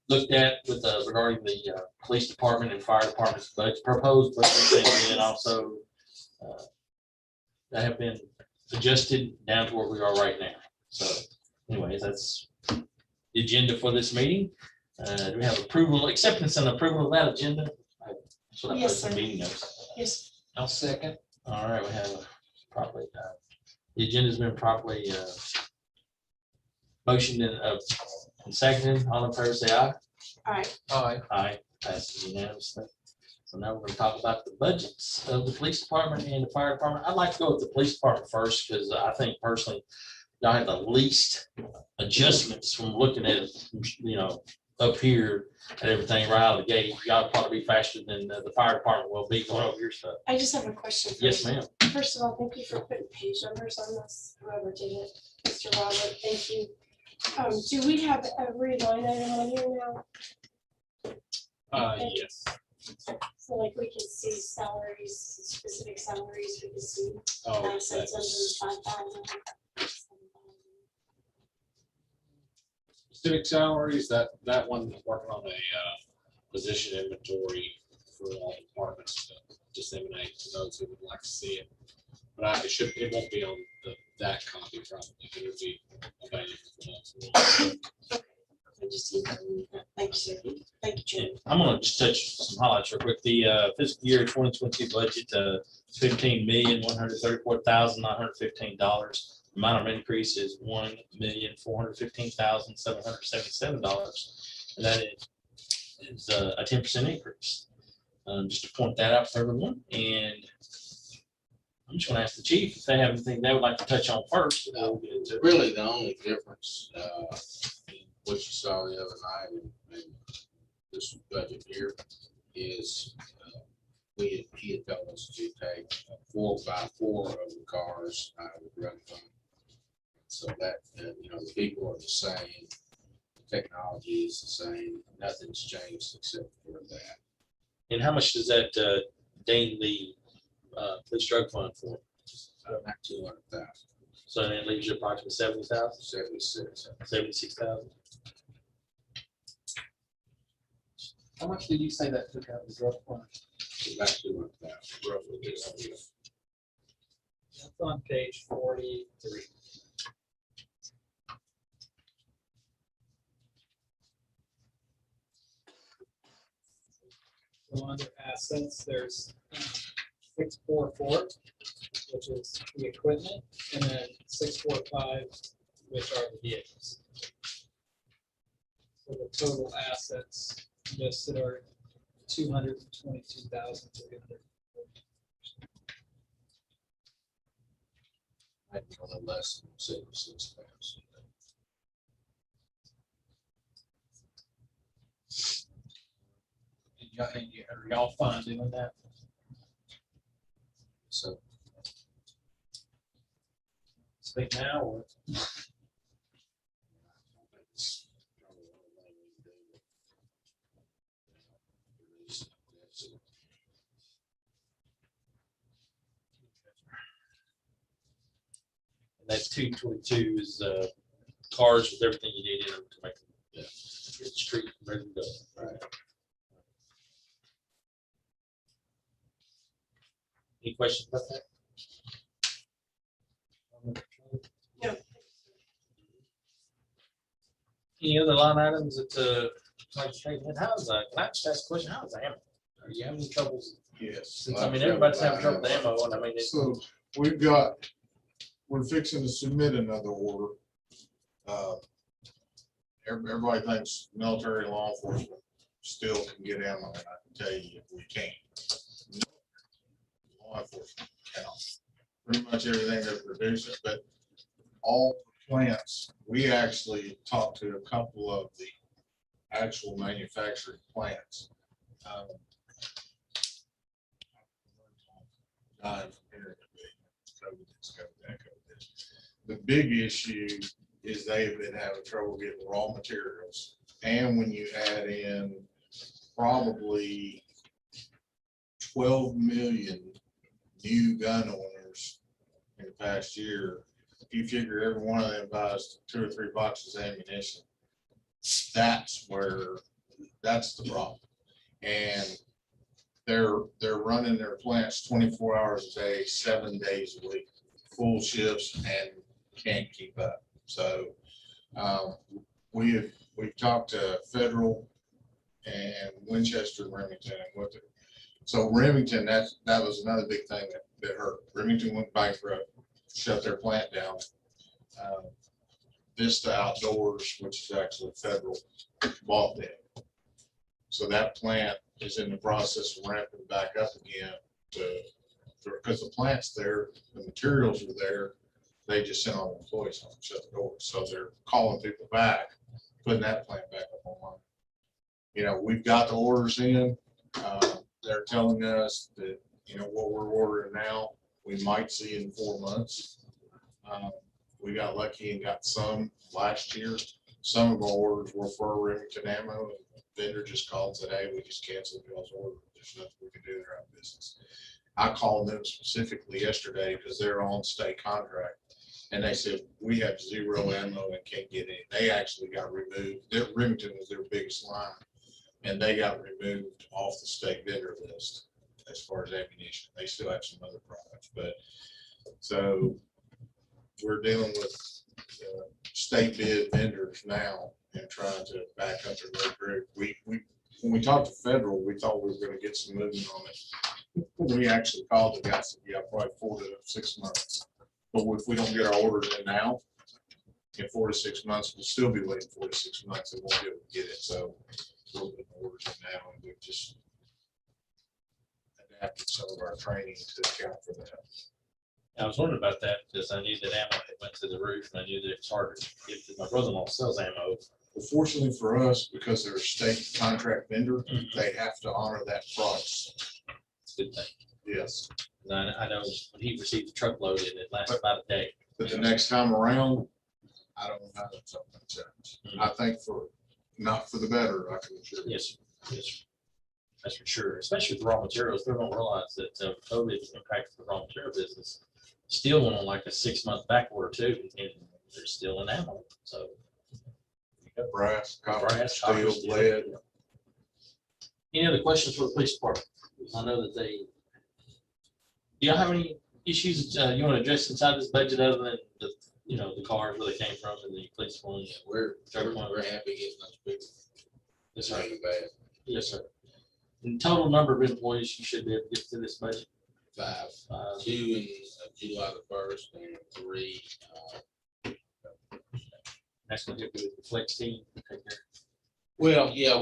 looked at with regarding the police department and fire department's budget, proposed budget, and also that have been adjusted down to where we are right now. So anyways, that's the agenda for this meeting. Do we have approval, acceptance and approval of that agenda? So that Yes, the sir. meeting notes. Yes. I'll second. All right, we have properly, the agenda's been properly motioned and seconded. All in favor, say aye. All right. Aye. Aye, passes unanimously. So now we're gonna talk about the budgets of the police department and the fire department. I'd like to go with the police department first, because I think personally, y'all have the least adjustments from looking at it, you know, up here and everything right out of the gate. Y'all probably be faster than the fire department will be going over your stuff. I just have a question. Yes, first. ma'am. First of all, thank you for putting page numbers on this, whoever did it, Mr. Robert, thank you. Do we have every line item on here now? Yes. So like we can see salaries, specific salaries, we can see Oh, assets that's under 5,000. specific salaries, that one is working on a position inventory for all departments to disseminate to those who would like to see it. But it won't be on that copy probably, but it'll be available for those. I just need to read that. Thank you, sir. Thank you, Jim. I'm gonna just touch some highlights real quick. The fiscal year 2022 budget, $15,134,915. Amount of increase is $1,415,777, and that is a 10% increase. Just to point that out for everyone, and I'm just gonna ask the chief if they have anything they would like to touch on first. And then we'll get into it. Really, the only difference, what you saw the other night and this budget here is, he had told us to take 4x4 of the cars out of the drug fund. So that, you know, the people are the same, the technology is the same, nothing's changed except for that. And how much does that gain the police drug fund for? About 200,000, So then it leaves you approximately 70,000, 76. 76,000. How much did you say that took out of the drug fund? About 200,000, roughly. That's on page 43. So under assets, there's 644, which is the equipment, and then 645, which are the vehicles. So the total assets listed are 222,300. Maybe a little less than 76,000. Are y'all fine doing that? So Speak now or? And that 222 is cars with everything you need in them to make them get the street ready to go. Right. Any questions about that? No. Any other line items that like to say, man, how's can I just ask a question? How's the ammo? Are you having any troubles? Yes. Since I mean everybody's having trouble with ammo, and I mean it's So we're fixing to submit another order. Everybody thinks military law enforcement still can get ammo, and I can tell you we can't. Law enforcement cannot. Pretty much everything they're producing, but all plants, we actually talked to a couple of the actual manufacturing plants. The big issue is they have been having trouble getting raw materials. And when you add in probably 12 million new gun owners in the past year, if you figure every one of them buys 2 or 3 boxes of ammunition, that's the problem. And they're running their plants 24 hours a day, 7 days a week, full shifts, and can't keep up. So we've talked to Federal and Winchester, Remington, and what the, so Remington, that was another big thing that hurt. Remington went bankrupt, shut their plant down. Vista Outdoors, which is actually Federal, bought them. So that plant is in the process of ramping back up again because the plant's there, the materials are there. They just sent all the employees home, shut the doors. So they're calling people back, putting that plant back up online. You know, we've got the orders in. They're telling us that, you know, what we're ordering now, we might see in 4 months. We got lucky and got some last year. Some of our orders were for Remington ammo. And the vendor just called and said, hey, we just canceled y'all's order. There's nothing we can do. They're out of business. I called them specifically yesterday because they're on state contract. And they said, we have 0 ammo and can't get any. They actually got removed. Remington was their biggest line. And they got removed off the state vendor list as far as ammunition. They still have some other products. But so we're dealing with state bid vendors now and trying to back up their group. When we talked to Federal, we thought we were going to get some movement on it. We actually called the guy and said, yeah, probably 4 to 6 months. But if we don't get our orders in now, in 4 to 6 months, we'll still be waiting 4 to 6 months and won't be able to get it. So we'll get the orders in now, and we've just adapted some of our training to account for that. I was wondering about that because I knew that ammo had went to the roof, and I knew that it's hard to get. My brother-in-law sells ammo. Well, fortunately for us, because they're a state contract vendor, they have to honor that price. It's a good thing. Yes. And I know when he received the truckload, it lasts about a day. But the next time around, I don't know how that's going to change. I think not for the better, I can assure you. Yes, yes, that's for sure. Especially with raw materials, they don't realize that COVID impacted the raw material business. Still went on like a 6-month back order too, and they're still in ammo. So Brass, copper, copper, steel, lead. Any other questions for the police department? I know that they. Do y'all have any issues you want to address inside this budget other than the cars where they came from and the police ones? Yeah, we're happy getting those people. Yes, sir. Ain't bad. Yes, sir. And total number of employees you should be able to get to this budget? 5, 2 in July the 1st and 3. That's going to be with the flex team. Take care. Well, yeah,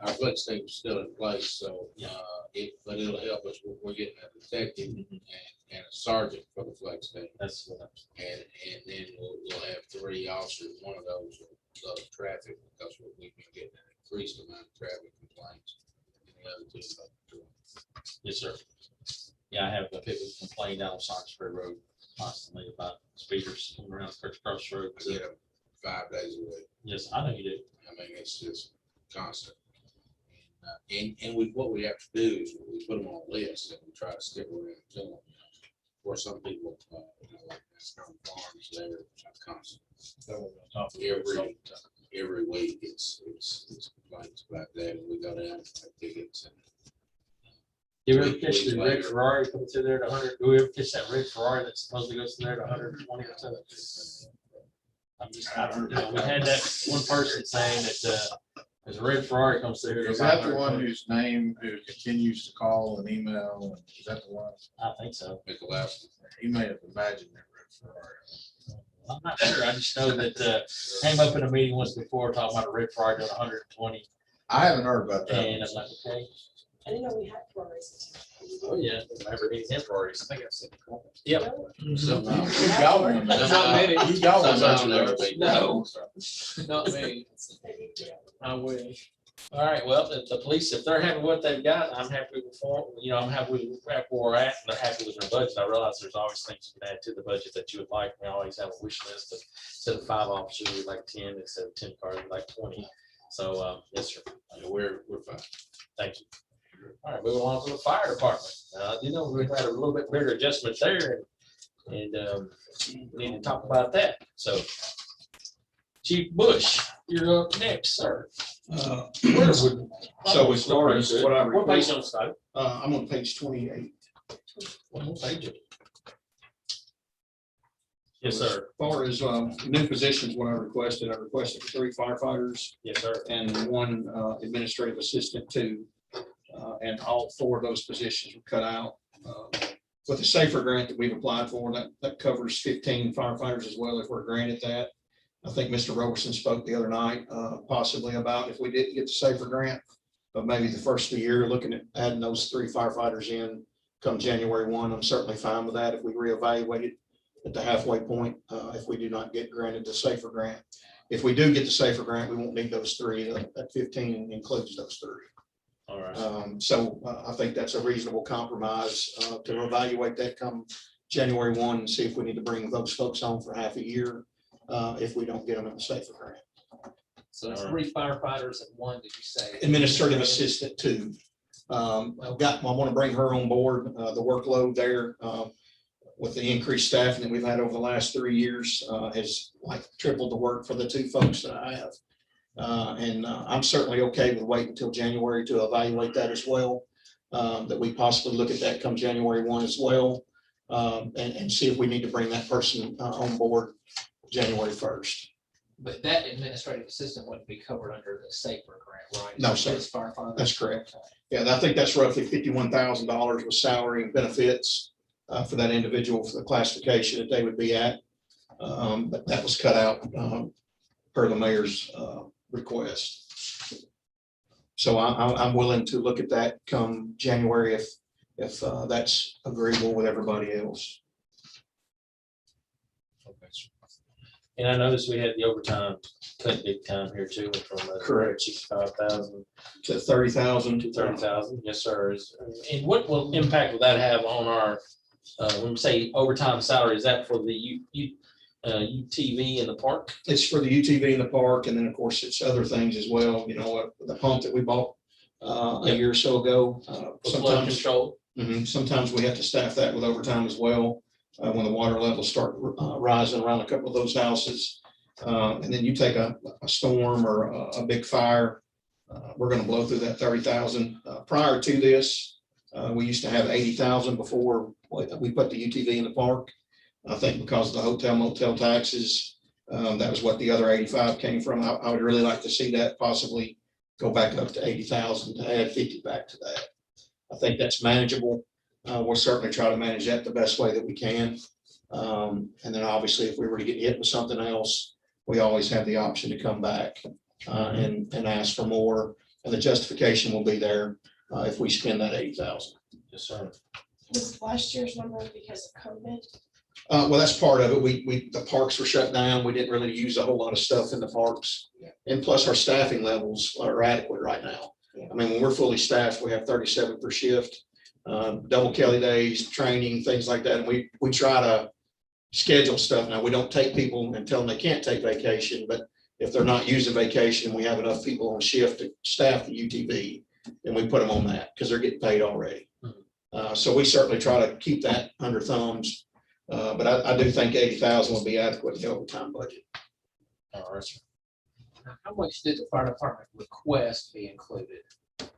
our flex team is still in place, so but it'll help us. We're getting a detective and a sergeant for the flex team, That's what and then we'll have 3 officers. One of those will love traffic because we've been getting an increased amount of traffic complaints. And the other 2 about Yes, sir. Yeah, I have people complain down on Soxbury Road constantly about speeders coming around across the road. I get them 5 days a week. Yes, I know you do. I mean, it's just constant. And what we have to do is we put them on a list and we try to stick around and tell them, or some people, like that's kind of farms, they're constant. Every week it's complaints about that, and we go down and take tickets. And Do you ever catch the red Ferrari coming through there at 100? Do we ever catch that red Ferrari that supposedly goes through there at 120 or something? I don't know. We had that one person saying that there's a red Ferrari comes through here. Is that the one whose name who continues to call and email? Is that the one? I think so. He may have imagined that red Ferrari. I'm not sure. I just know that came up in a meeting once before talking about a red Ferrari doing 120. I haven't heard about that. And I'm like, okay. I didn't know we had Ferraris. Oh, yeah. Lamborghini and Ferraris. I think I've seen a couple. Yep. Somehow. You got one. Not many. You got one. Somehow never be. No. Not me. I wish. All right, well, the police, if they're happy with what they've got, I'm happy with I'm happy with where we're at, and they're happy with their budget. I realize there's always things you can add to the budget that you would like. We always have a wish list of, instead of 5 officers, we'd like 10, instead of 10 cars, we'd like 20. So, yes, sir. We're fine. Thank you. All right, moving on to the fire department. We've had a little bit bigger adjustment there, and we need to talk about that. So Chief Bush, you're up next, sir. Uh, Where would? So as far as what I What page request, on the side? I'm on page 28. What page? Yes, sir. As far as new positions, what I requested 3 firefighters Yes, sir. and 1 administrative assistant, 2. And all 4 of those positions were cut out. With the SAFER grant that we've applied for, that covers 15 firefighters as well if we're granted that. I think Mr. Roberson spoke the other night, possibly about if we didn't get the SAFER grant, but maybe the first of the year, looking at adding those 3 firefighters in come January 1. I'm certainly fine with that if we reevaluate it at the halfway point, if we do not get granted the SAFER grant. If we do get the SAFER grant, we won't need those 3. That 15 includes those 3. All right. So I think that's a reasonable compromise to evaluate that come January 1 and see if we need to bring those folks on for half a year if we don't get them in the SAFER grant. So it's 3 firefighters and 1, did you say? Administrative assistant 2. I want to bring her on board. The workload there with the increased staffing that we've had over the last 3 years has like tripled the work for the 2 folks that I have. And I'm certainly okay with waiting until January to evaluate that as well. That we possibly look at that come January 1 as well. And see if we need to bring that person on board January 1st. But that administrative assistant wouldn't be covered under the SAFER grant, right? No, sir. It's firefighter. That's correct. Yeah, I think that's roughly $51,000 with salary and benefits for that individual for the classification that they would be at. But that was cut out per the mayor's request. So I'm willing to look at that come January if that's agreeable with everybody else. And I noticed we had the overtime cut big time here too, from Correct. 65,000 To 30,000 to 30,000. Yes, sir. And what will impact will that have on our, when we say overtime salary, is that for the UTV in the park? It's for the UTV in the park, and then of course it's other things as well. You know, the pump that we bought a year or so ago. For flood control? Sometimes we have to staff that with overtime as well. When the water levels start rising around a couple of those houses. And then you take a storm or a big fire, we're gonna blow through that 30,000. Prior to this, we used to have 80,000 before we put the UTV in the park. I think because of the hotel motel taxes, that was what the other 85 came from. I would really like to see that possibly go back up to 80,000 to add 50 back to that. I think that's manageable. We'll certainly try to manage that the best way that we can. And then obviously, if we were to get hit with something else, we always have the option to come back and ask for more. And the justification will be there if we spend that 80,000. Yes, sir. Was last year's number because of COVID? Well, that's part of it. The parks were shut down. We didn't really use a whole lot of stuff in the parks. And plus our staffing levels are adequate right now. I mean, when we're fully staffed, we have 37 per shift. Double Kelly days, training, things like that. And we try to schedule stuff. Now, we don't take people and tell them they can't take vacation, but if they're not using vacation, we have enough people on shift to staff the UTV, and we put them on that because they're getting paid already. So we certainly try to keep that under thumbs. But I do think 80,000 would be adequate in the overtime budget. All right, sir. How much did the fire department request be included?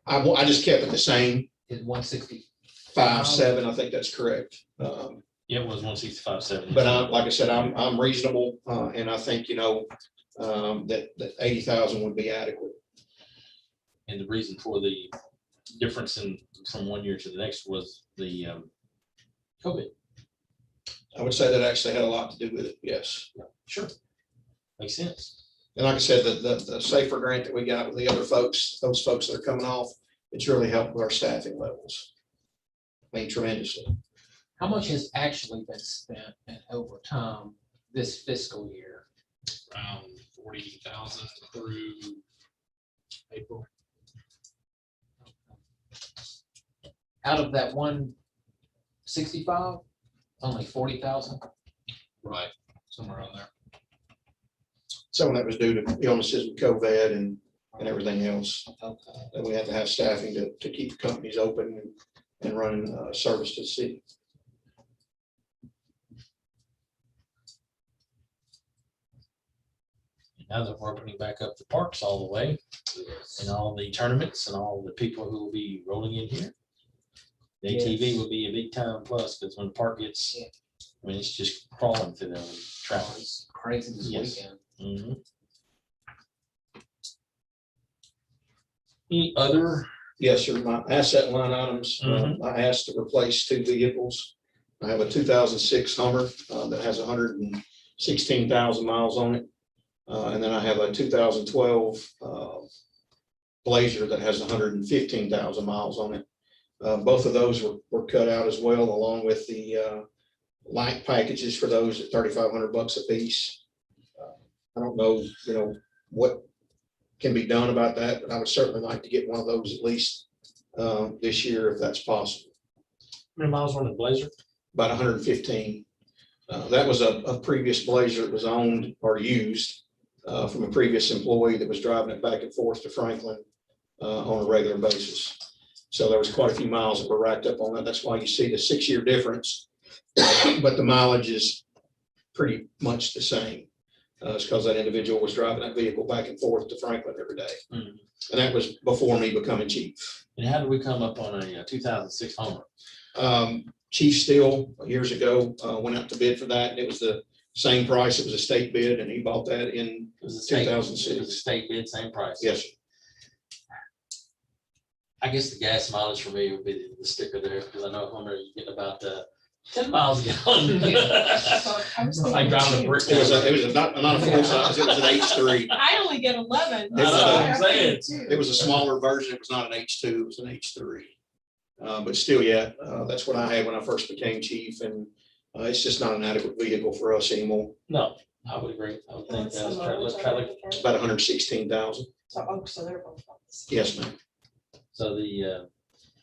I just kept it the same, Is 160? 5.7, I think that's correct. Yeah, it was 165.70. But like I said, I'm reasonable, and I think, that 80,000 would be adequate. And the reason for the difference from one year to the next was the COVID. I would say that actually had a lot to do with it, yes. Sure. Makes sense. And like I said, the SAFER grant that we got with the other folks, those folks that are coming off, it's really helped with our staffing levels. I mean, tremendously. How much has actually been spent in overtime this fiscal year? Around 40,000 through April. Out of that 165, only 40,000? Right, somewhere around there. Some of that was due to illnesses with COVID and everything else. Okay. That we had to have staffing to keep the companies open and running service to the city. now that we're opening back up the parks all the way and all the tournaments and all the people who will be rolling in here. The ATV will be a big time plus because when the park gets, I mean, it's just crawling through them traffic. It's crazy this Yes. weekend. Mhm. Any other? Yes, sir. My asset line items, I asked to replace 2 vehicles. I have a 2006 Hummer that has 116,000 miles on it. And then I have a 2012 Blazer that has 115,000 miles on it. Both of those were cut out as well, along with the light packages for those at $3,500 a piece. I don't know, what can be done about that, but I would certainly like to get one of those at least this year if that's possible. How many miles on the Blazer? About 115. That was a previous Blazer that was owned or used from a previous employee that was driving it back and forth to Franklin on a regular basis. So there was quite a few miles that were racked up on that. That's why you see the 6-year difference, but the mileage is pretty much the same. It's because that individual was driving that vehicle back and forth to Franklin every day. Mhm. And that was before me becoming chief. And how did we come up on a 2006 Hummer? Chief Steele years ago went out to bid for that, and it was the same price. It was a state bid, and he bought that in It was a state, 2006. it was a state bid, same price. Yes, sir. I guess the gas mileage for me would be the sticker there, because I know Hummer, you get about 10 miles a gallon. I was Like driving a thinking brick. It was not a full size, it was an H3. I only get 11. That's what I'm saying. It was a smaller version. It was not an H2, it was an H3. But still, that's what I had when I first became chief, and it's just not an adequate vehicle for us anymore. No, I would agree. I would think, let's try to, About 116,000. So they're both about the same. Yes, ma'am. so the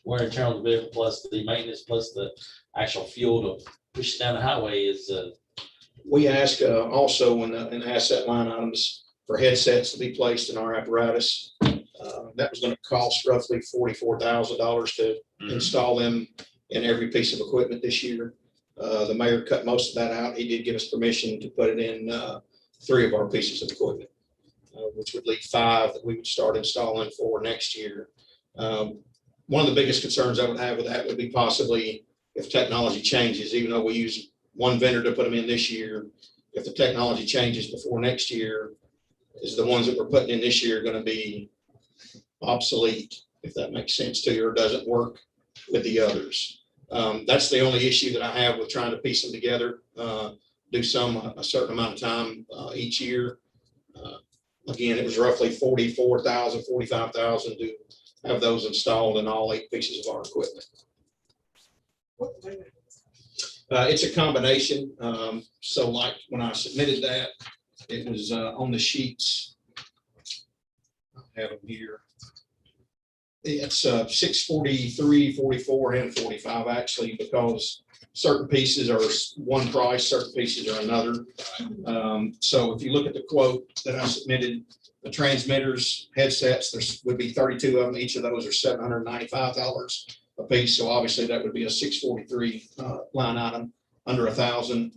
wear and tear on the vehicle plus the maintenance plus the actual fuel to push it down the highway is, We ask also in asset line items for headsets to be placed in our apparatus. That was going to cost roughly $44,000 to install them in every piece of equipment this year. The mayor cut most of that out. He did give us permission to put it in 3 of our pieces of equipment, which would leave 5 that we would start installing for next year. One of the biggest concerns I would have with that would be possibly if technology changes, even though we use one vendor to put them in this year, if the technology changes before next year, is the ones that we're putting in this year going to be obsolete, if that makes sense to you, or doesn't work with the others. That's the only issue that I have with trying to piece them together, do some a certain amount of time each year. Again, it was roughly 44,000, 45,000 to have those installed in all 8 pieces of our equipment. It's a combination. So like when I submitted that, it was on the sheets. I have them here. It's 643, 44, and 45 actually, because certain pieces are one price, certain pieces are another. So if you look at the quote that I submitted, the transmitters, headsets, there would be 32 of them. Each of those are $795 a piece. So obviously that would be a 643 line item, under $1,000.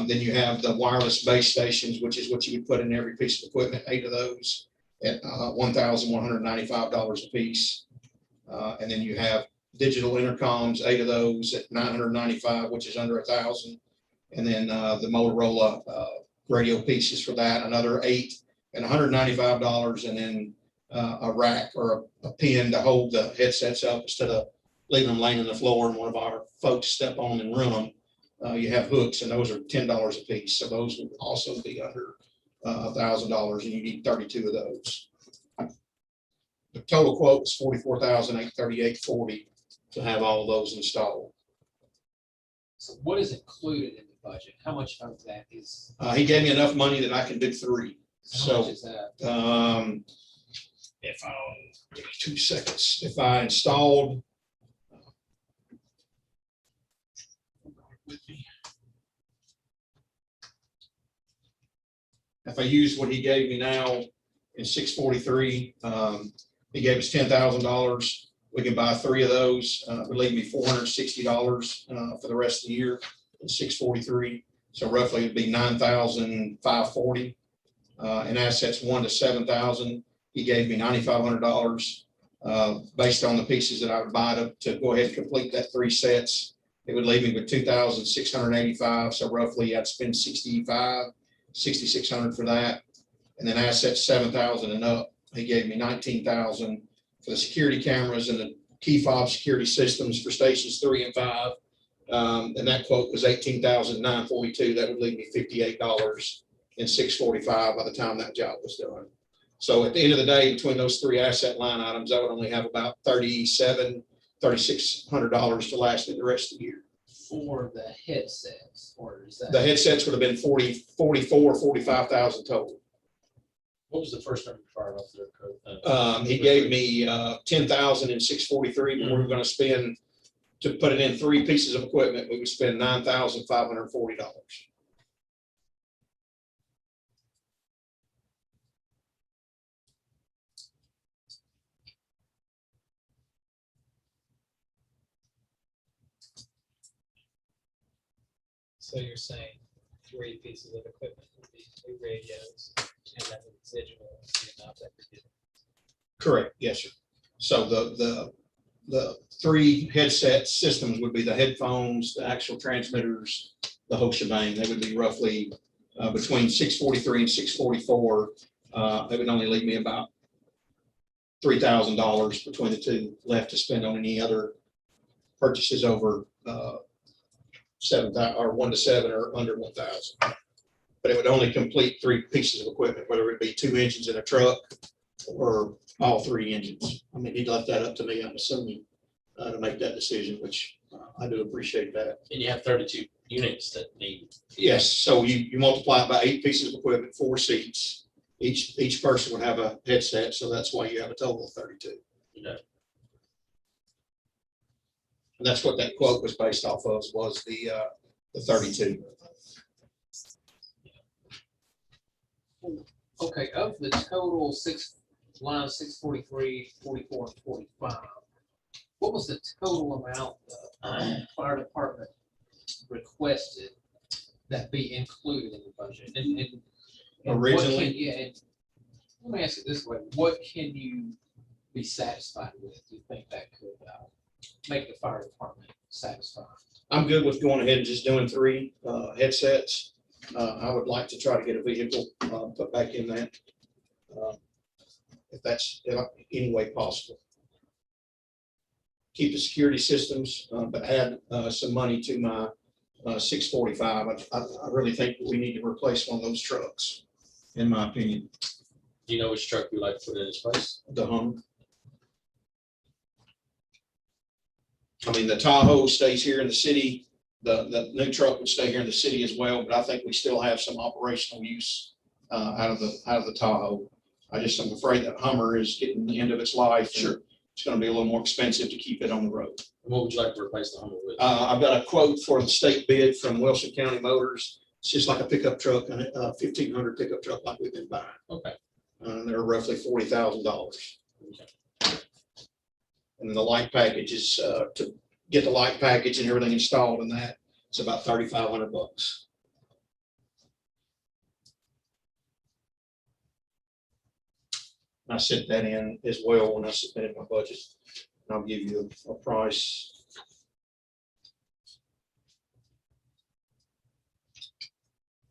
Then you have the wireless base stations, which is what you would put in every piece of equipment, 8 of those at $1,195 a piece. And then you have digital intercoms, 8 of those at $995, which is under $1,000. And then the Motorola radio pieces for that, another 8 and $195. And then a rack or a pin to hold the headsets up instead of leaving them laying on the floor and one of our folks step on and run them. You have hooks, and those are $10 a piece. So those would also be under $1,000, and you need 32 of those. The total quote was $44,838.40 to have all of those installed. So what is included in the budget? How much of that is? He gave me enough money that I can do 3. How much So is that? if I'll give me 2 seconds, if I installed. With me. If I use what he gave me now in 643, he gave us $10,000. We can buy 3 of those. Would leave me $460 for the rest of the year in 643. So roughly it'd be $9,540. In assets 1 to 7,000, he gave me $9,500 based on the pieces that I would buy to go ahead and complete that 3 sets. It would leave me with 2,685. So roughly I'd spend 6,600 for that. And then assets 7,000 and up, he gave me 19,000 for the security cameras and the key fob security systems for stations 3 and 5. And that quote was $18,942. That would leave me $58.645 by the time that job was done. So at the end of the day, between those 3 asset line items, I would only have about $3,600 to last me the rest of the year. For the headsets, or is that? The headsets would have been 45,000 total. What was the first number you fired off there, Coach? He gave me 10,643, but we were gonna spend, to put it in 3 pieces of equipment, we would spend $9,540. So you're saying 3 pieces of equipment would be 2 radios, and then the residual is the amount that we did. Correct, yes, sir. So the 3 headset systems would be the headphones, the actual transmitters, the whole shebang. They would be roughly between 643 and 644. They would only leave me about $3,000 between the 2 left to spend on any other purchases over 7,000 or 1 to 7 or under 1,000. But it would only complete 3 pieces of equipment, whether it be 2 engines in a truck or all 3 engines. I mean, he left that up to me, I'm assuming, to make that decision, which I do appreciate that. And you have 32 units that need. Yes, so you multiply it by 8 pieces of equipment, 4 seats. Each person would have a headset, so that's why you have a total of 32. Yeah. And that's what that quote was based off of, was the 32. Okay, of the total line 643, 44, and 45, what was the total amount the fire department requested that be included in the budget? And what Originally? yeah, and let me ask it this way, what can you be satisfied with? Do you think that could make the fire department satisfied? I'm good with going ahead and just doing 3 headsets. I would like to try to get a vehicle put back in that, if that's in any way possible. Keep the security systems, but add some money to my 645. I really think we need to replace one of those trucks, in my opinion. Do you know which truck you like to put in its place? The Hummer. I mean, the Tahoe stays here in the city. The new truck would stay here in the city as well, but I think we still have some operational use out of the Tahoe. I'm afraid that Hummer is getting the end of its life. Sure. It's going to be a little more expensive to keep it on the road. What would you like to replace the Hummer with? I've got a quote for the state bid from Wilson County Motors. It's just like a pickup truck, and a 1,500 pickup truck like we've been buying. Okay. They're roughly $40,000. And the light package is to get the light package and everything installed in that, it's about $3,500. I sent that in as well when I submitted my budget. And I'll give you a price.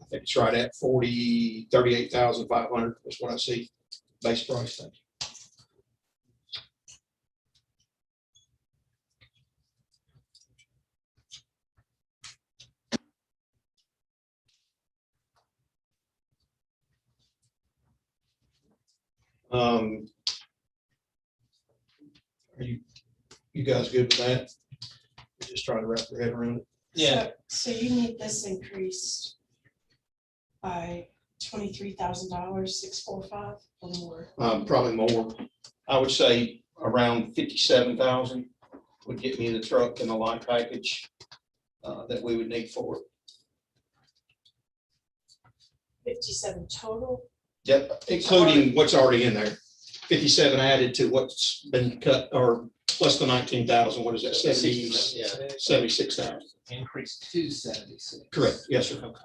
I think it's right at 38,500 is what I see, base price. Thank you. Are you guys good with that? Just trying to wrap your head around it. Yeah. So you need this increased by $23,000, 645 or more. Probably more. I would say around 57,000 would get me the truck and the light package that we would need for it. 57 total. Yep, including what's already in there. 57 added to what's been cut, or plus the 19,000. What is that? 76,000. Increase to 76. Correct. Yes, sir. Okay.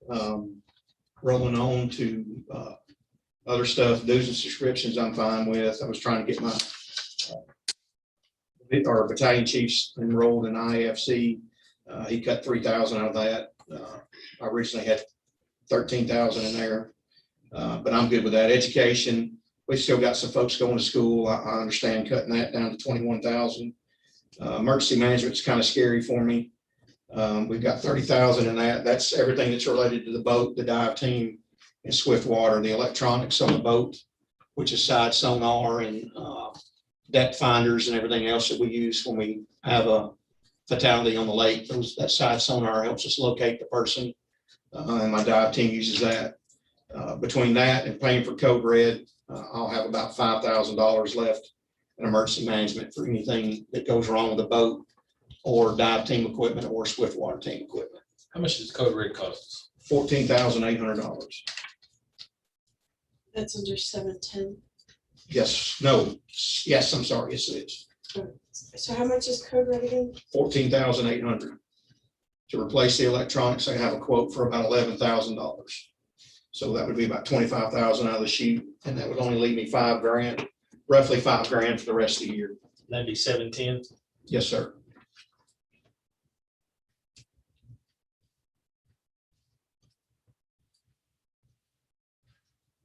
Rolling on to other stuff, dues and subscriptions I'm fine with. I was trying to get my our battalion chiefs enrolled in IAFC. He cut 3,000 out of that. I originally had 13,000 in there, but I'm good with that. Education, we still got some folks going to school. I understand cutting that down to 21,000. Emergency management is kind of scary for me. We've got 30,000 in that. That's everything that's related to the boat, the dive team, and swift water, the electronics on the boat, which is side sonar and depth finders and everything else that we use when we have a fatality on the lake. That side sonar helps us locate the person, and my dive team uses that. Between that and paying for Code Red, I'll have about $5,000 left in emergency management for anything that goes wrong with the boat or dive team equipment or swift water team equipment. How much does Code Red cost us? $14,800. That's under 710. Yes, no, yes, I'm sorry, yes, it is. So how much is Code Red again? 14,800. To replace the electronics, I have a quote for about $11,000. So that would be about 25,000 out of the chute, and that would only leave me $5,000, roughly $5,000 for the rest of the year. That'd be 710. Yes, sir.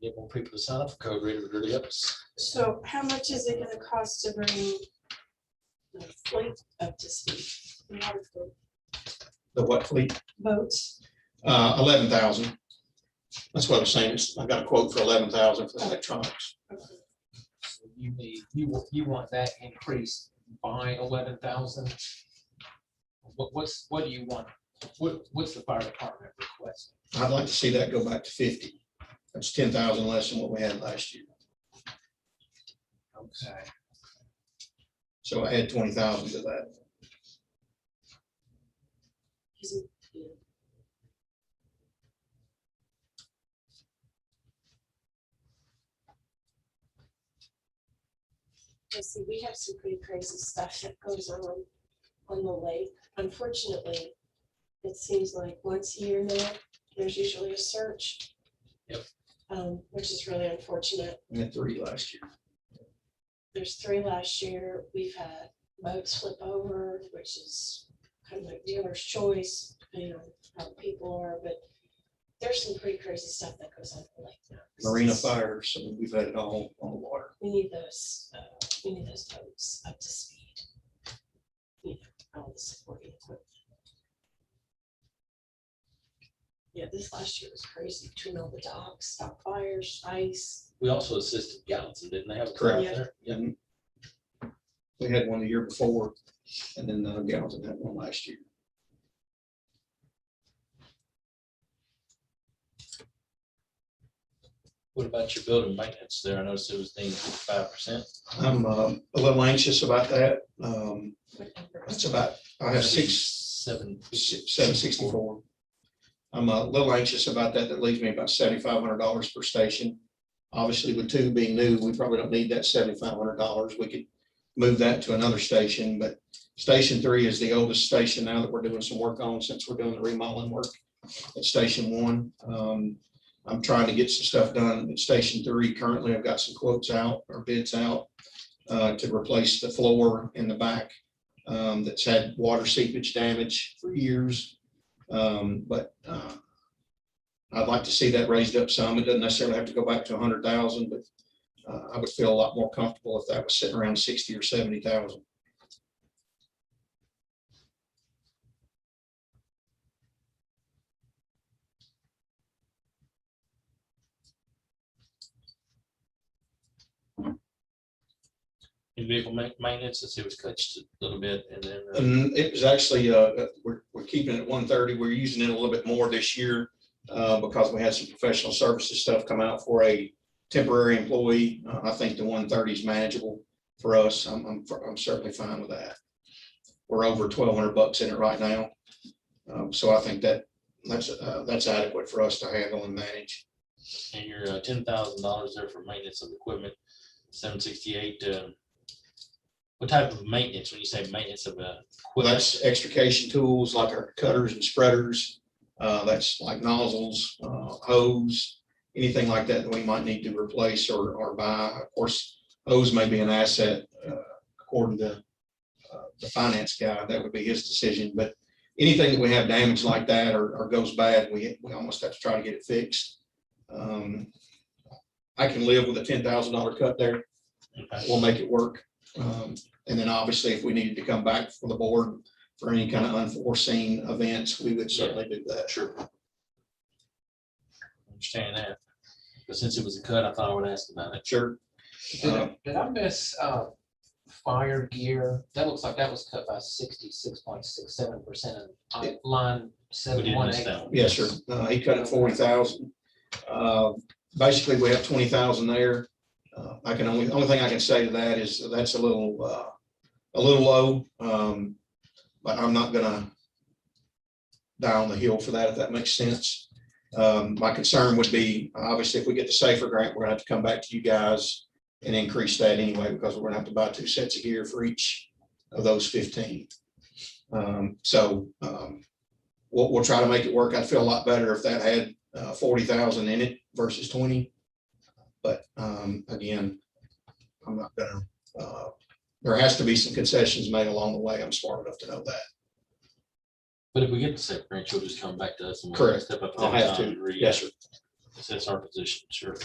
Get more people to sign up for Code Red, it would really help us. So how much is it gonna cost to bring the fleet up to speed? The water fleet, The what fleet? boats? 11,000. That's what I'm saying. I got a quote for 11,000 for the electronics. So you need, you want that increased by 11,000? What do you want? What's the fire department request? I'd like to see that go back to 50. That's 10,000 less than what we had last year. Okay. So I add 20,000 to that. Is it- yeah. Let's see, we have some pretty crazy stuff that goes on the lake. Unfortunately, it seems like once a year now, there's usually a search. Yep. Which is really unfortunate. We had 3 last year. There's 3 last year. We've had boats flip over, which is kind of like dealer's choice, depending on how people are, but there's some pretty crazy stuff that goes on the lake now. Marina fires, so we've had it all on the water. We need those boats up to speed. You know, all the supporting equipment. Yeah, this last year was crazy between all the docks, stop fires, ice. We also assisted Gallatin, didn't they have a Correct. crowd there? Yeah. And we had one the year before, and then Gallatin had one last year. What about your building maintenance there? I noticed it was named 5%. I'm a little anxious about that. That's about, I have 764. I'm a little anxious about that. That leaves me about $7,500 per station. Obviously, with 2 being new, we probably don't need that $7,500. We could move that to another station, but Station 3 is the oldest station now that we're doing some work on since we're doing the remodeling work at Station 1. I'm trying to get some stuff done at Station 3. Currently, I've got some quotes out or bids out to replace the floor in the back that's had water seepage damage for years. But I'd like to see that raised up some. It doesn't necessarily have to go back to 100,000, but I would feel a lot more comfortable if that was sitting around 60 or 70,000. In vehicle maintenance, it was cut just a little bit, and then And it was actually, we're keeping it at 130. We're using it a little bit more this year because we had some professional services stuff come out for a temporary employee. I think the 130 is manageable for us. I'm certainly fine with that. We're over $1,200 in it right now. So I think that's adequate for us to handle and manage. and your $10,000 there for maintenance of equipment, 768. What type of maintenance, when you say maintenance of Well, equipment? that's extrication tools like our cutters and spreaders, That's like nozzles, hose, anything like that that we might need to replace or buy. Of course, hose may be an asset, according to the finance guy. That would be his decision. But anything that we have damage like that or goes bad, we almost have to try to get it fixed. I can live with a $10,000 cut there. We'll make it work. And then obviously, if we needed to come back for the board for any kind of unforeseen events, we would certainly do that. Sure. Understand that. But since it was a cut, I thought I would ask about it. Sure. Did I miss fire gear? That looks like that was cut by 66.67% on line We didn't miss 718. that one. Yes, sir. He cut it 40,000. Basically, we have 20,000 there. Only thing I can say to that is that's a little low. But I'm not gonna die on the hill for that, if that makes sense. My concern would be, obviously, if we get the safer grant, we're gonna have to come back to you guys and increase that anyway, because we're gonna have to buy 2 sets of gear for each of those 15. We'll try to make it work. I'd feel a lot better if that had 40,000 in it versus 20. But again, I'm not gonna, there has to be some concessions made along the way. I'm smart enough to know that. But if we get the safe grant, you'll just come back to us and we'll Correct. step up. I'll have to. Yes, sir. That's our position, sure.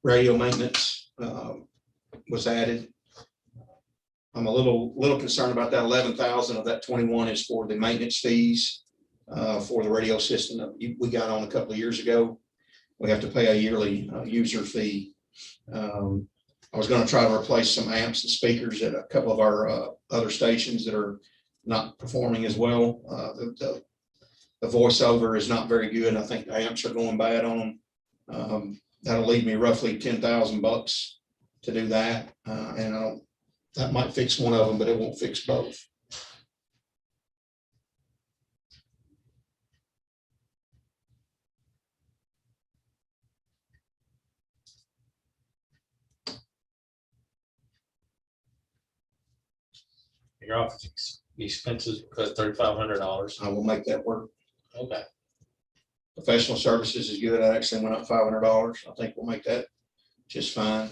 Radio maintenance was added. I'm a little concerned about that. 11,000 of that 21 is for the maintenance fees for the radio system that we got on a couple of years ago. We have to pay a yearly user fee. I was going to try to replace some amps and speakers at a couple of our other stations that are not performing as well. The voiceover is not very good. I think the amps are going bad on them. That'll leave me roughly $10,000 to do that. And that might fix one of them, but it won't fix both. Your office expenses cut $3,500. I will make that work. Okay. Professional services is good. I actually went up $500. I think we'll make that just fine.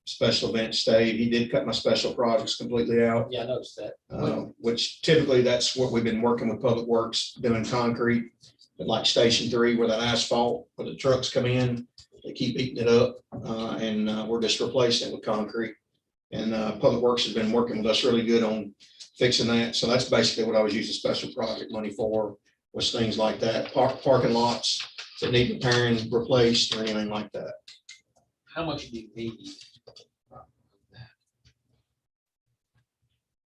Special event stayed. He did cut my special projects completely out. Yeah, I noticed that. Which typically that's what we've been working with Public Works, doing concrete. But like Station 3, where that asphalt, where the trucks come in, they keep eating it up, and we're just replacing it with concrete. And Public Works has been working with us really good on fixing that. So that's basically what I was using special project money for, was things like that, parking lots that need repairing, replaced, or anything like that. How much do you need?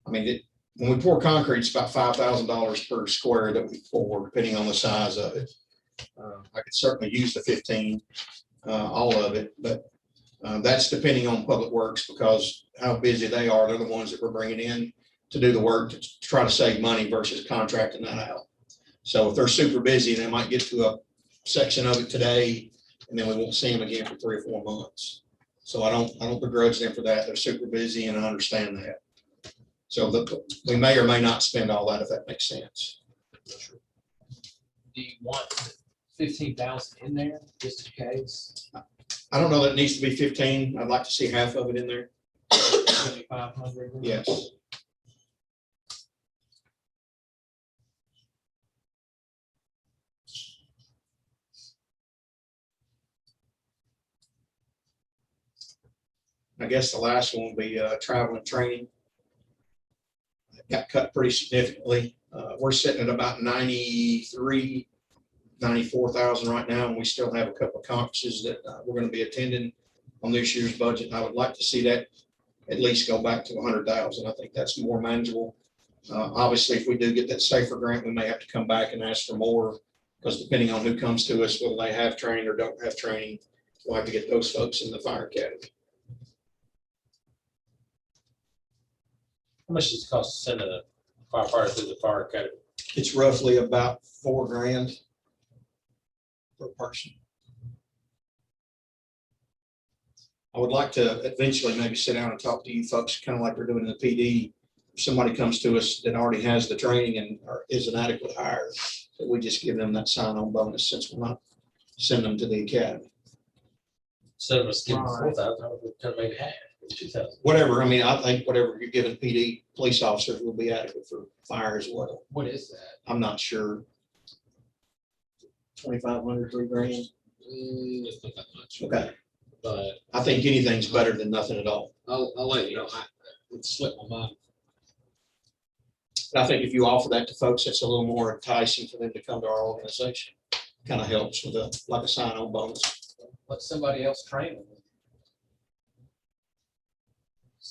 I mean, when we pour concrete, it's about $5,000 per square that we pour, depending on the size of it. I could certainly use the 15, all of it, but that's depending on Public Works, because how busy they are. They're the ones that we're bringing in to do the work to try to save money versus contracting that out. So if they're super busy, they might get to a section of it today, and then we won't see them again for 3 or 4 months. So I don't begrudge them for that. They're super busy, and I understand that. So we may or may not spend all that, if that makes sense. Do you want 15,000 in there just in case? I don't know that it needs to be 15. I'd like to see half of it in there. 2,500? Yes. I guess the last one would be travel and training. It got cut pretty significantly. We're sitting at about 94,000 right now, and we still have a couple of conferences that we're going to be attending on this year's budget. And I would like to see that at least go back to 100,000. I think that's more manageable. Obviously, if we do get that safer grant, we may have to come back and ask for more, because depending on who comes to us, whether they have training or don't have training, we'll have to get those folks in the fire academy. How much does it cost to send a firefighter through the fire academy? It's roughly about $4,000 per person. I would like to eventually maybe sit down and talk to you folks, kind of like we're doing in the PD, somebody comes to us that already has the training and is an adequate hire, that we just give them that sign-on bonus since we're not sending them to the academy. Instead of us giving Right. 4,000, we could have made half, 2,000. Whatever, I mean, I think whatever you're giving PD police officers will be adequate for fire as well. What is that? I'm not sure. 2,500, $3,000. It's not that much. Okay, But I think anything's better than nothing at all. I'll let you know, it slipped my mind. But I think if you offer that to folks, it's a little more enticing for them to come to our organization. Kind of helps with like a sign-on bonus. Let somebody else train them.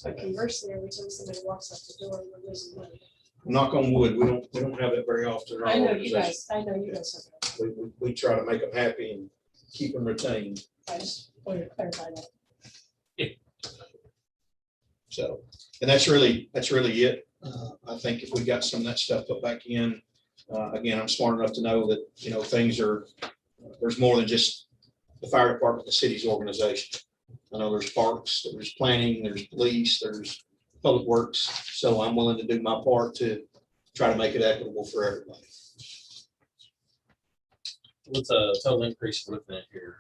But conversely, every time somebody walks out the door, we're losing money. Knock on wood, we don't have that very often in our I know you organization. guys, I know you guys have that. We try to make them happy and keep them retained. I just wanted to clarify that. So, and that's really it. I think if we got some of that stuff put back in, again, I'm smart enough to know that, things are, there's more than just the fire department, the city's organization. I know there's parks, there's planning, there's police, there's public works. So I'm willing to do my part to try to make it equitable for everybody. What's a total increase we're looking at here?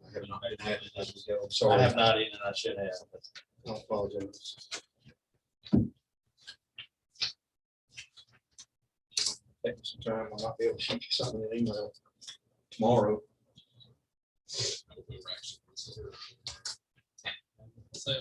I have not been having it as we go. I Sorry, have not eaten, and I should have. But I apologize. Take me some time. I might be able to shoot you something in an email tomorrow. So,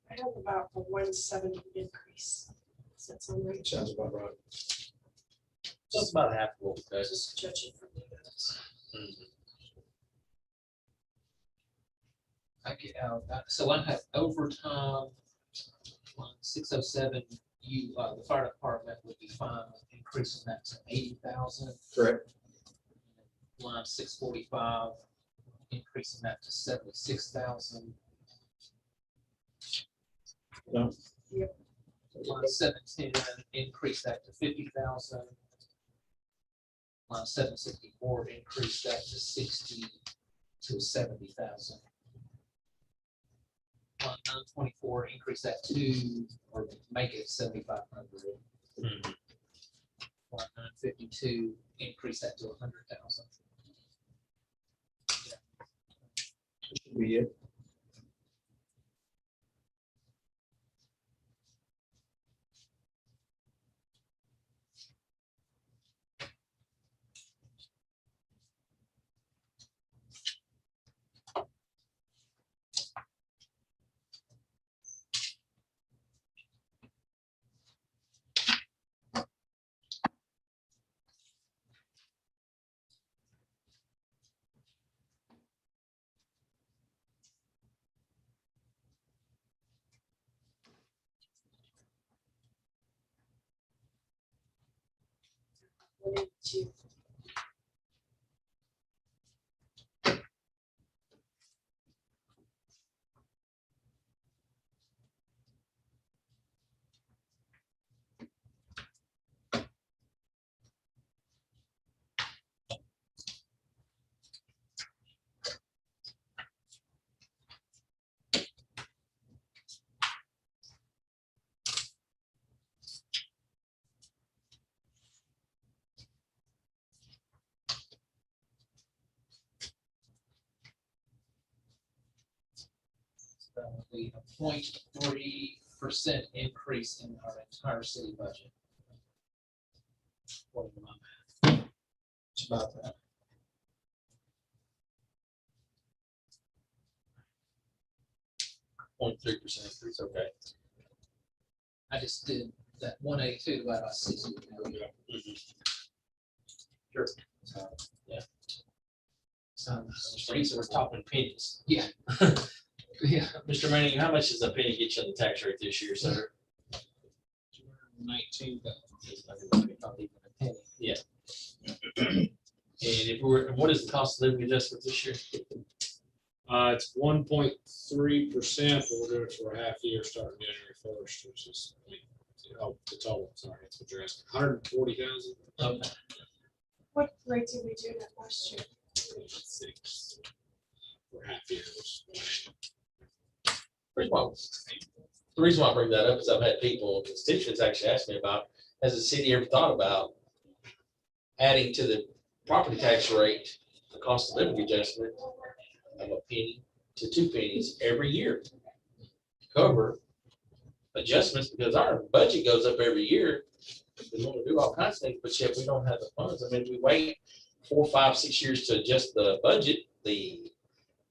I have about a 170 increase. Does that sound right? Sounds about right. just about half of what we paid. Just judging from the notes. I get out, so I have overtime, line 607, the fire department would be fine with increasing that to 80,000. Correct. Line 645, increasing that to 76,000. No. Yep. Line 710, increase that to 50,000. Line 764, increase that to 60 to 70,000. Line 924, increase that to, or make it 7,500. Mhm. Line 952, increase that to 100,000. Should be it. $182. So that would be a 0.3% increase in our entire city budget. According to my math. It's about that. .3% increase, okay. I just did that 182 divided by 60. Sure. So, Yeah. So, So we're talking pennies. yeah. Yeah. Mr. Manning, how much does a penny get you on the tax rate this year, sir? 19,000. Not even a penny. Yeah. And if we're, what is the cost of living adjustment this year? It's 1.3%, but we're doing it for a half year starting January 1st, which is, the total, sorry, that's what you're asking, 140,000. Um, Right, did we do that last year? 6 for half years. The reason why I bring that up is I've had people, constituents actually ask me about, has the city ever thought about adding to the property tax rate, the cost of living adjustment of a penny to 2 pennies every year to cover adjustments, because our budget goes up every year. We want to do all kinds of things, but yet we don't have the funds. I mean, we wait 4, 5, 6 years to adjust the budget.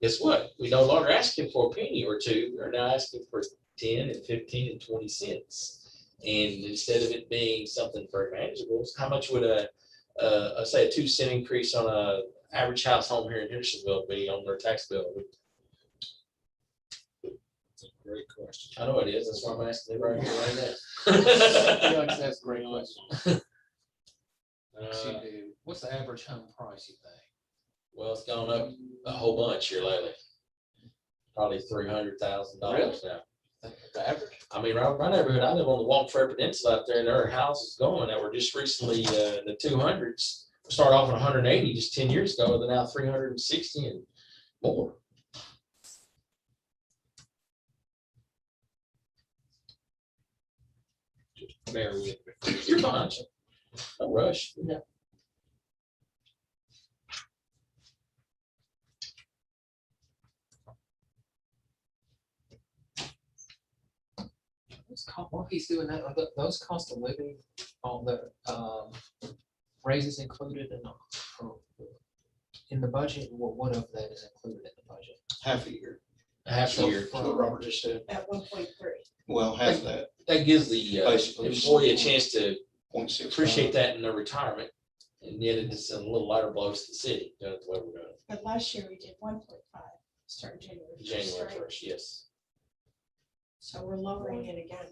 Guess what? We no longer asking for a penny or two. We're now asking for 10 and 15 and 20 cents. And instead of it being something very manageable, how much would say a 2-cent increase on a average house home here in Hendersonville be on their tax bill? It's a great question. I know it is. That's why I'm asking it right here, right now. Felix, that's a great question. Uh, What's the average home price, you think? Well, it's gone up a whole bunch here lately. Probably $300,000 now. The average? I mean, right my neighborhood, I live on the Walton Fair Peninsula out there, and there are houses going that were just recently in the 200s. Started off at 180 just 10 years ago, they're now 360 and more. bear with me. You're fine. No rush. Yeah. While he's doing that, are those cost of living on the raises included in the budget? What of that is included in the budget? Half a year. Half a year. That's what Robert just said. At 1.3. Well, half of that, That gives the Basically. employee a chance to 0.6. appreciate that in their retirement. And yet it's a little lighter blows to the city, doing it the way we're doing it. But last year we did 1.5, starting January 1st, January right? 1st, yes. So we're lowering it again.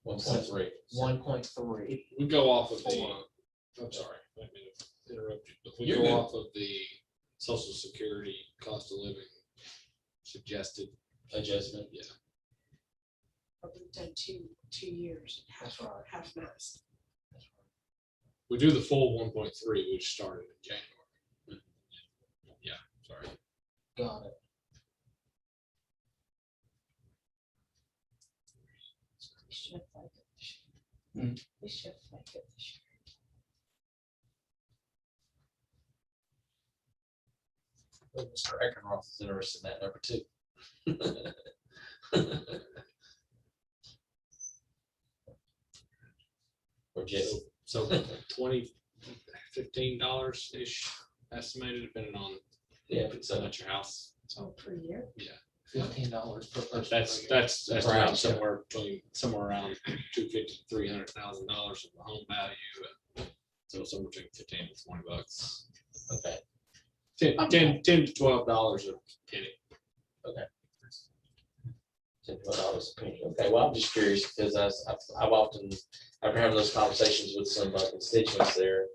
1.3. 1.3. We go off of the, I'm sorry, let me interrupt you, but we You're go good. off of the social security cost of living suggested. Adjustment. Yeah. But we've done two years, That's right. half mast. We do the full 1.3, which started in January. Yeah, sorry. Got it. We should like it this Hmm. year. We should like it this year. Well, Mr. Eckenroth is interested in that number too. Or Jesse. So $20, $15-ish estimated, depending on Yeah, if it's how much your house. Oh, per year? $15 per person. That's Per around house, yeah. somewhere around $250,000 to $300,000 of the home value. So somewhere between 15 and $20. okay. 10 to $12 a penny. $10 a penny. Okay, well, I'm just curious because I've often, after having those conversations with some of my constituents there,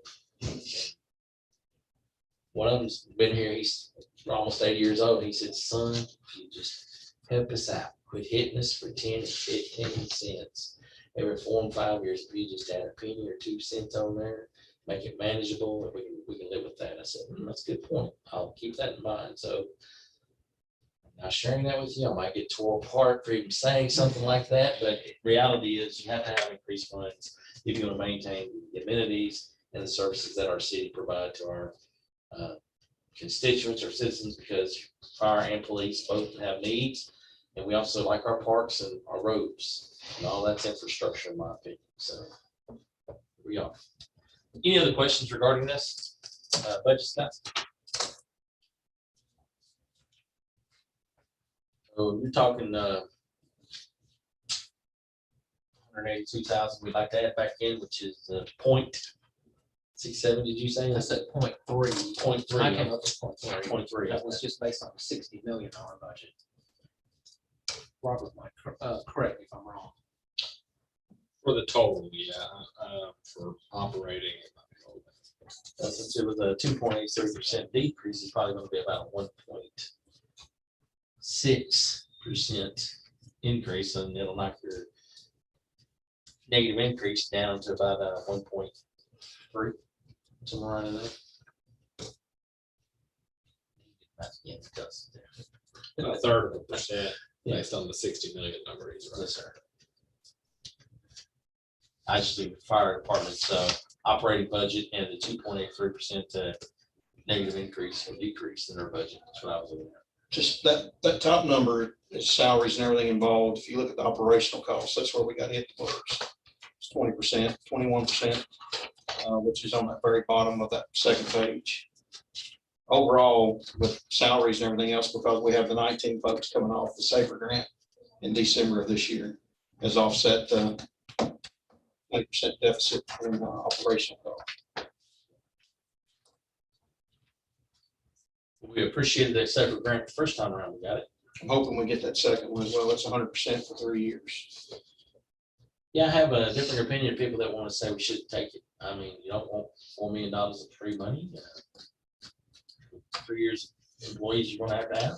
one of them's been here, he's almost 80 years old. He said, son, if you just help us out, quit hitting us for 10 and 15 cents every 4 and 5 years. If you just add a penny or 2 cents on there, make it manageable, and we can live with that. I said, that's a good point. I'll keep that in mind. So I'm not sharing that with you. I might get tore apart for even saying something like that, but reality is you have to have increased funds if you want to maintain the amenities and the services that our city provide to our constituents or citizens, because fire and police both have needs. And we also like our parks and our roads and all that's infrastructure in my opinion. So here we are. Any other questions regarding this budget stuff? So you're talking 182,000 we'd like to add back in, which is 0.67, did you say? That's at 0.3. 0.3. I came up with 0.3. 0.3. That was just based on a $60 million budget. Robert might correct me if I'm wrong. For the total, yeah, for operating. Since it was a 2.83% decrease, it's probably going to be about a 1.6% increase, and it'll knock your negative increase down to about 1.3, somewhere around there. That's, yeah, it does. A third of a percent based on the 60 million number. He's right. Yes, sir. I just think the fire department's operating budget and the 2.83% negative increase or decrease in their budget. That's what I was looking at. Just that top number is salaries and everything involved. If you look at the operational costs, that's where we got hit the worst. It's 20%, 21%, which is on that very bottom of that second page. Overall, with salaries and everything else, because we have the 19 folks coming off the SAFER grant in December of this year, has offset the 20% deficit in operational cost. We appreciated that separate grant the first time around. We got it. I'm hoping we get that second one as well. It's 100% for 3 years. Yeah, I have a different opinion of people that want to say we shouldn't take it. I mean, you don't want $4 million of free money. 3 years of employees you're gonna have.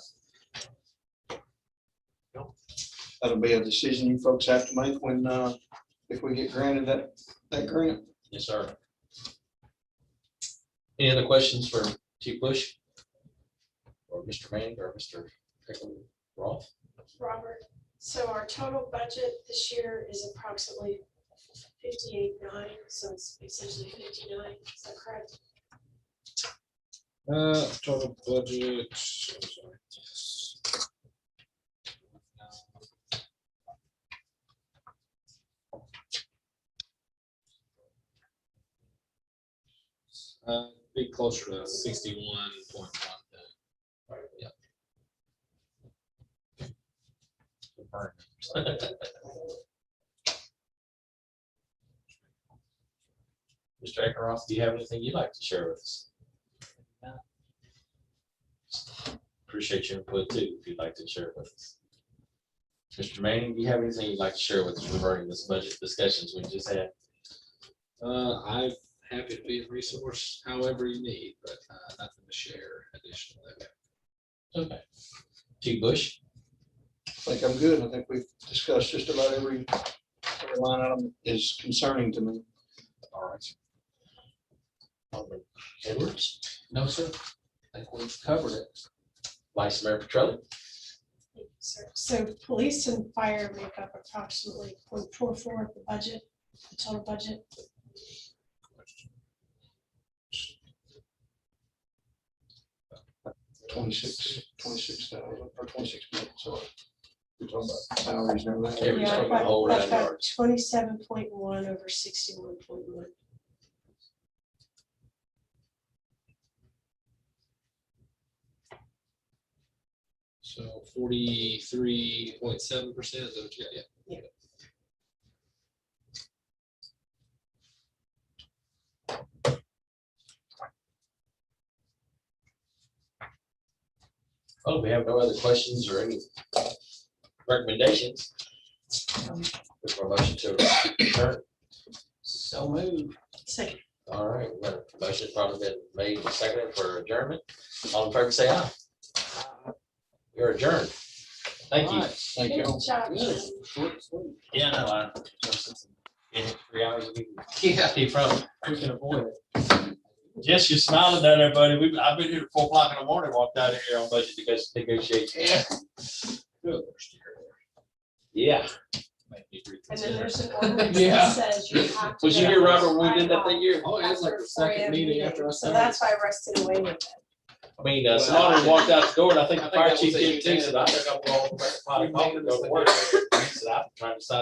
That'll be a decision you folks have to make when, if we get granted that grant. Yes, sir. Any other questions for Chief Bush? Or Mr. Manning or Mr. Roth? Robert, so our total budget this year is approximately 58.9, so it's essentially 59, is that correct? Total budget. I'm sorry. Be closer to 61.1. Yeah. Mr. Akeroth, do you have anything you'd like to share with us? Appreciate your input too, if you'd like to share it with us. Mr. Manning, do you have anything you'd like to share with us regarding this budget discussions we just had? I'm happy to be a resource however you need, but nothing to share additional. Okay. Chief Bush? I think I'm good. I think we've discussed just about every line item is concerning to me. All right. Alderman Edwards? No, sir. I think we've covered it. Vice Mayor Petrelli? Thank you, sir. So police and fire make up approximately 0.44 of the budget, the total budget. $26,000 or 26 million, sorry. We're talking about salaries and everything. Yeah, we're Yeah, talking about the whole I've nine got yards. 27.1 over 61.1. So 43.7% is that what you got? Yeah. Oh, we have no other questions or any recommendations. Look for a motion to adjourn. So moved. Second. All right, we got a motion probably been made and seconded for adjournment. All in favor, say aye. You're adjourned. Thank you. Thank you. Good job. Good. Short and sweet. Yeah, no, in 3 hours, Yeah. keep from. We can avoid it. Jess, you're smiling down there, buddy. I've been here at 4 o'clock in the morning, walked out of here on budget negotiations. Yeah. Good. Yeah. And then there's an ordinance Yeah. that says you have to. Was you here, Robert, when we did that thing year? Oh, yeah, it's like the second meeting after I So started. that's why I rested away with it. I mean, Solomon walked out the door and I think the I think fire that chief was did it. too, said, I think I'm going to go to work. He said, I'm trying to decide